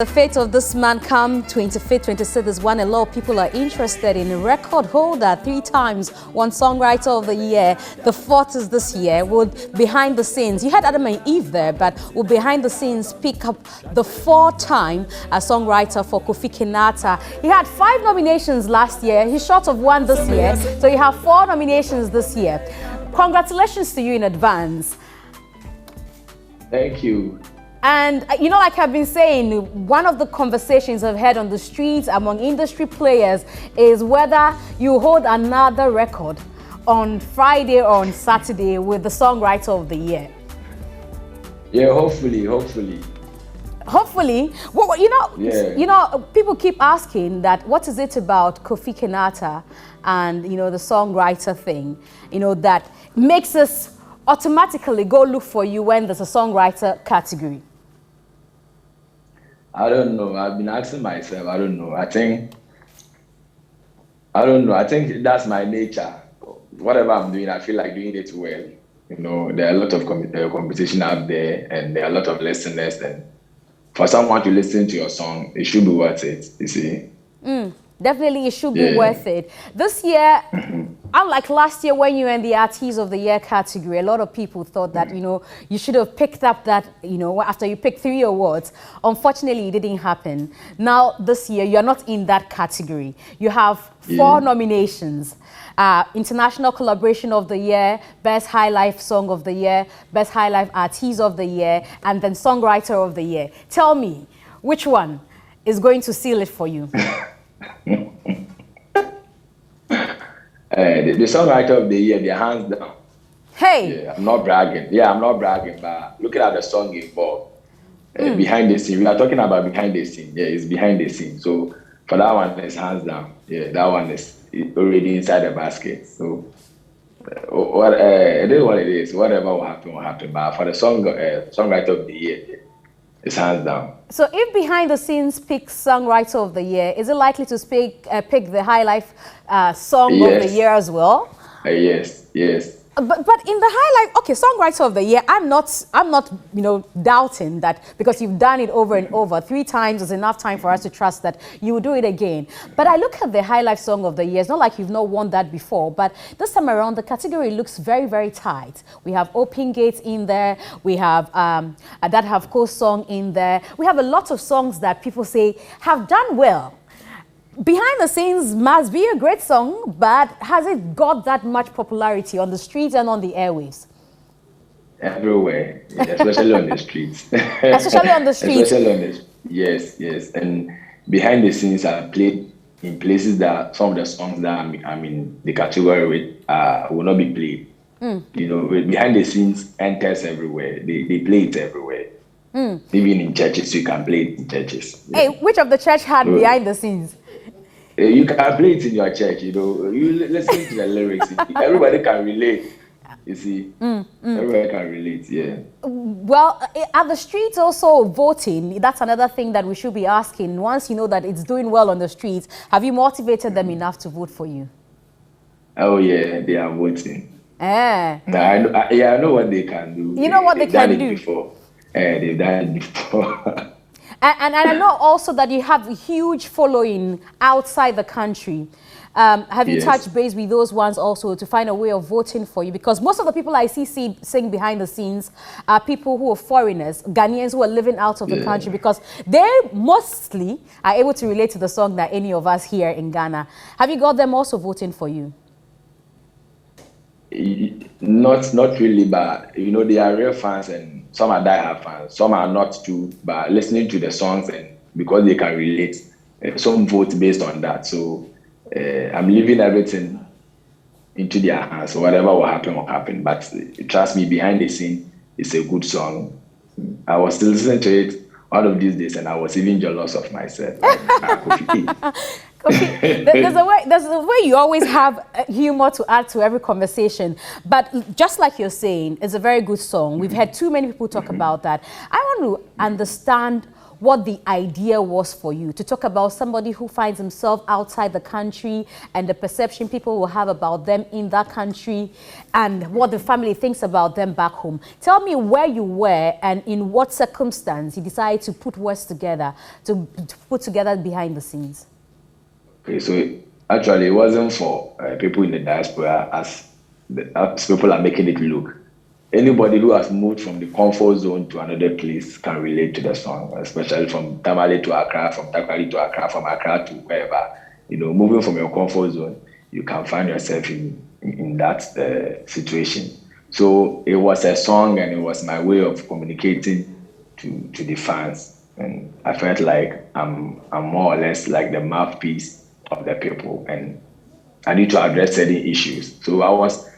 The fate of this man come 25th, 26th is one a lot of people are interested in. A record holder 3 times won Songwriter of the Year. The 4th is this year. Would behind the scenes, you had Adam and Eve there, but will behind the scenes pick up the 4-time songwriter for Kofi Kinaata. He had 5 nominations last year. He's short of 1 this year. So you have 4 nominations this year. Congratulations to you in advance. Thank you. And, you know, like I've been saying, one of the conversations I've had on the streets among industry players is whether you hold another record on Friday or on Saturday with the Songwriter of the Year. Yeah, hopefully. Hopefully. Well, you know, people keep asking that what is it about Kofi Kinaata and, you know, the songwriter thing, you know, that makes us automatically go look for you when there's a songwriter category? I don't know. I've been asking myself. I don't know. I think that's my nature. Whatever I'm doing, I feel like doing it well. You know, there are a lot of competition out there, and there are a lot of listeners. And for someone to listen to your song, it should be worth it. You see. Definitely, it should be worth it. This year, unlike last year when you were in the Artist of the Year category, a lot of people thought that, you know, you should have picked up that, you know, after you picked 3 awards. Unfortunately, it didn't happen. Now, this year, you're not in that category. You have 4 nominations. International Collaboration of the Year, Best High Life Song of the Year, Best High Life Artist of the Year, and then Songwriter of the Year. Tell me, which one is going to seal it for you? The Songwriter of the Year, they're hands down. Hey! Yeah, I'm not bragging. But looking at the song involved, behind the scene, we are talking about behind the scene. Yeah, it's behind the scene. So for that one, it's hands down. Yeah, that one is already inside the basket. So it is what it is. Whatever will happen, will happen. But for the Songwriter of the Year, it's hands down. So if behind the scenes picks Songwriter of the Year, is it likely to pick the High Life Song of the Year as well? Yes. But in the High Life, okay, Songwriter of the Year, I'm not, you know, doubting that because you've done it over and over. 3 times is enough time for us to trust that you will do it again. But I look at the High Life Song of the Year. It's not like you've not won that before, but this time around, the category looks very, very tight. We have Open Gates in there. We have that have co-song in there. We have a lot of songs that people say have done well. Behind the scenes must be a great song, but has it got that much popularity on the streets and on the airwaves? Everywhere, especially on the streets. Especially on the streets? Yes. And behind the scenes, I played in places that some of the songs that I'm in the category with will not be played. You know, behind the scenes enters everywhere. They play it everywhere. Even in churches, you can play it in churches. Hey, which of the church had behind the scenes? You can play it in your church, you know. You listen to the lyrics. Everybody can relate, you see. Everybody can relate, yeah. Well, are the streets also voting? That's another thing that we should be asking. Once you know that it's doing well on the streets, have you motivated them enough to vote for you? Oh, yeah, they are voting. I know what they can do. You know what they can do? Before. They've done it before. And I know also that you have a huge following outside the country. Have you touched base with those ones also to find a way of voting for you? Because most of the people I see sing behind the scenes are people who are foreigners, Ghanaians who are living out of the country, because they mostly are able to relate to the song that any of us here in Ghana. Have you got them also voting for you? Not really, but you know, they are real fans, and some are die-hard fans, some are not too, but listening to the songs and because they can relate, some vote based on that. So I'm leaving everything into their hands. So whatever will happen. But trust me, behind the scene, it's a good song. I was listening to it one of these days, and I was even jealous of myself. Kofi, there's a way you always have humor to add to every conversation. But just like you're saying, it's a very good song. We've had too many people talk about that. I want to understand what the idea was for you to talk about somebody who finds himself outside the country and the perception people will have about them in that country and what the family thinks about them back home. Tell me where you were and in what circumstance you decided to put words together, to put together behind the scenes. Okay, so actually it wasn't for people in the diaspora as people are making it look. Anybody who has moved from the comfort zone to another place can relate to the song, especially from Tamale to Accra, from Takoradi to Accra, from Accra to wherever. You know, moving from your comfort zone, you can find yourself in that situation. So it was a song, and it was my way of communicating to the fans, and I felt like I'm more or less like the mouthpiece of the people, and I need to address certain issues. So I was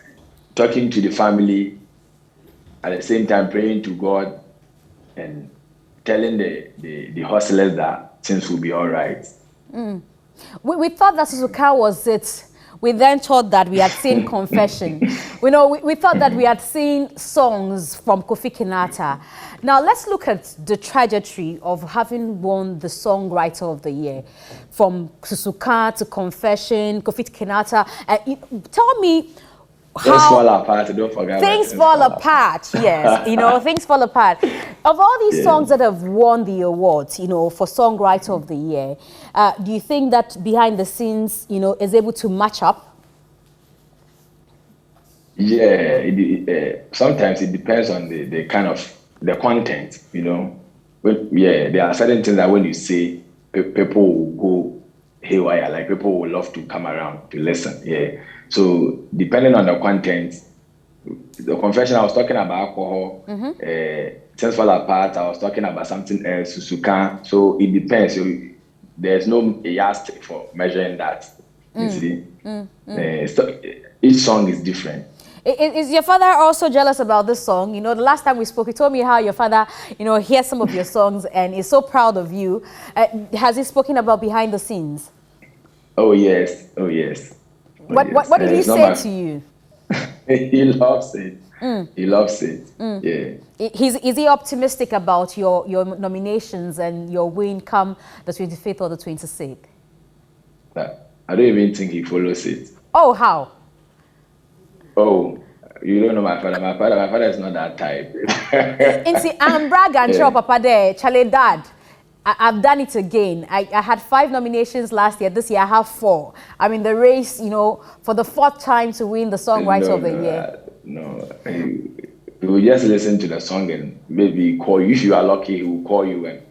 talking to the family, at the same time praying to God and telling the hustlers that things will be all right. We thought that Suzuka was it. We then thought that we had seen Confession. We thought that we had seen songs from Kofi Kinaata. Now let's look at the trajectory of having won the Songwriter of the Year. From Suzuka to Confession, Kofi Kinaata. Tell me, things fall apart, don't forget. Things fall apart, yes. Things fall apart. Of all these songs that have won the awards, for Songwriter of the Year, do you think that behind the scenes, is able to match up? Yeah, sometimes it depends on the kind of the content, there are certain things that when you say, people will go haywire, like people will love to come around to listen, yeah. So depending on the content, the Confession, I was talking about alcohol, things fall apart, I was talking about something else, Suzuka. So it depends. So there's no yardstick for measuring that. You see, so each song is different. Is your father also jealous about this song? The last time we spoke, he told me how your father, hears some of your songs and is so proud of you. Has he spoken about behind the scenes? Oh yes, oh yes. What did he say to you? He loves it. He loves it. Yeah. Is he optimistic about your nominations and your win come the 25th or the 26th? I don't even think he follows it. Oh, how? Oh, you don't know my father. My father is not that type. I'm bragging, Papa there, Charlie Dad. I've done it again. I had 5 nominations last year. This year I have 4. I'm in the race, for the 4th time to win the Songwriter of the Year. He will just listen to the song and maybe call you. If you are lucky, he will call you and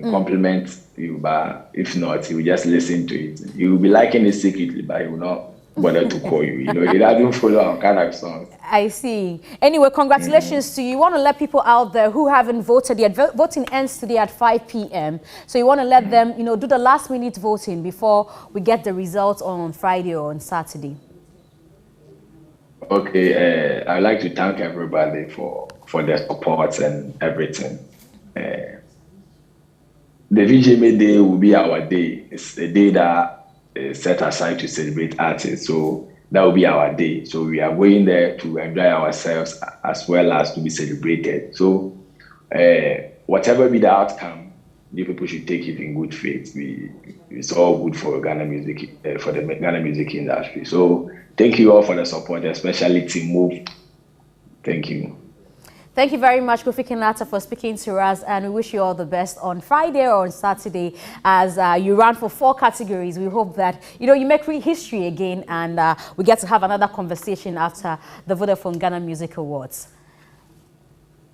compliment you. But if not, he will just listen to it. He will be liking it secretly, but he will not bother to call you. He doesn't follow our kind of songs. I see. Anyway, congratulations to you. You want to let people out there who haven't voted yet. Voting ends today at 5 p.m. So you want to let them, do the last minute voting before we get the results on Friday or on Saturday. Okay. I'd like to thank everybody for their support and everything. The VGMA Day will be our day. It's a day that set aside to celebrate artists, so that will be our day. So we are going there to enjoy ourselves as well as to be celebrated. So whatever be the outcome, you people should take it in good faith. It's all good for Ghana music, for the Ghana music industry. So thank you all for the support, especially Team Move. Thank you. Thank you very much, Kofi Kinaata, for speaking to us, and we wish you all the best on Friday or on Saturday as you run for 4 categories. We hope that, you make history again, and we get to have another conversation after the Vodafone Ghana Music Awards.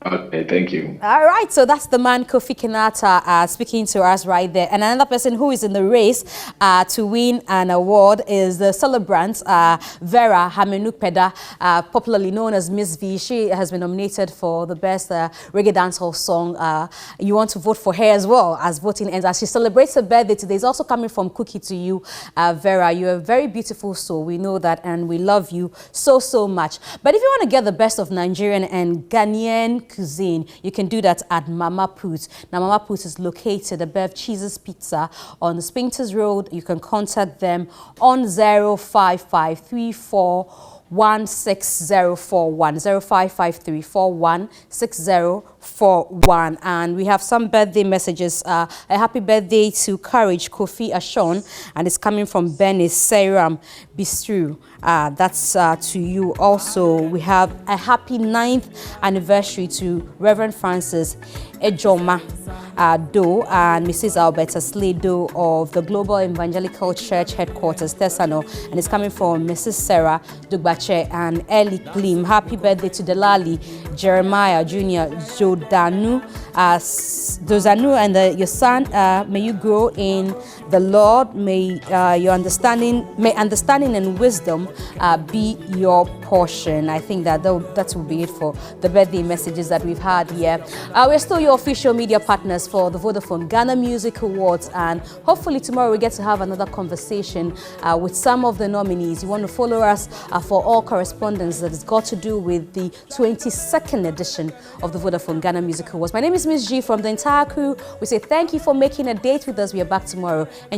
Okay, thank you. All right, so that's the man Kofi Kinaata speaking to us right there. And another person who is in the race to win an award is the celebrant Vera Hamenupeda, popularly known as Miss V. She has been nominated for the best reggae dancehall song. You want to vote for her as well as voting ends. As she celebrates her birthday today, it's also coming from Cookie to you, Vera. You're a very beautiful soul. We know that, and we love you so, so much. But if you want to get the best of Nigerian and Ghanaian cuisine, you can do that at Mama Put. Now, Mama Put is located above Cheese's Pizza on the Spinkters Road. You can contact them on 05534 16041 05534 16041. 081. And we have some birthday messages. A happy birthday to Courage Kofi Ashon, and it's coming from Benny Seram Bistru. That's to you. Also, we have a happy 9th anniversary to Reverend Francis Ejoma Do and Mrs. Alberta Sledo of the Global Evangelical Church Headquarters, Tesano, and it's coming from Mrs. Sarah Dugbache and Ellie Klim. Happy birthday to Delali Jeremiah Jr. Dozanu, and your son. May you grow in the Lord. May your understanding and wisdom be your portion. I think that will be it for the birthday messages that we've had here. We're still your official media partners for the Vodafone Ghana Music Awards, and hopefully tomorrow we get to have another conversation with some of the nominees. You want to follow us for all correspondence that has got to do with the 22nd edition of the Vodafone Ghana Music Awards. My name is Miss G from the entire crew. We say thank you for making a date with us. We are back tomorrow.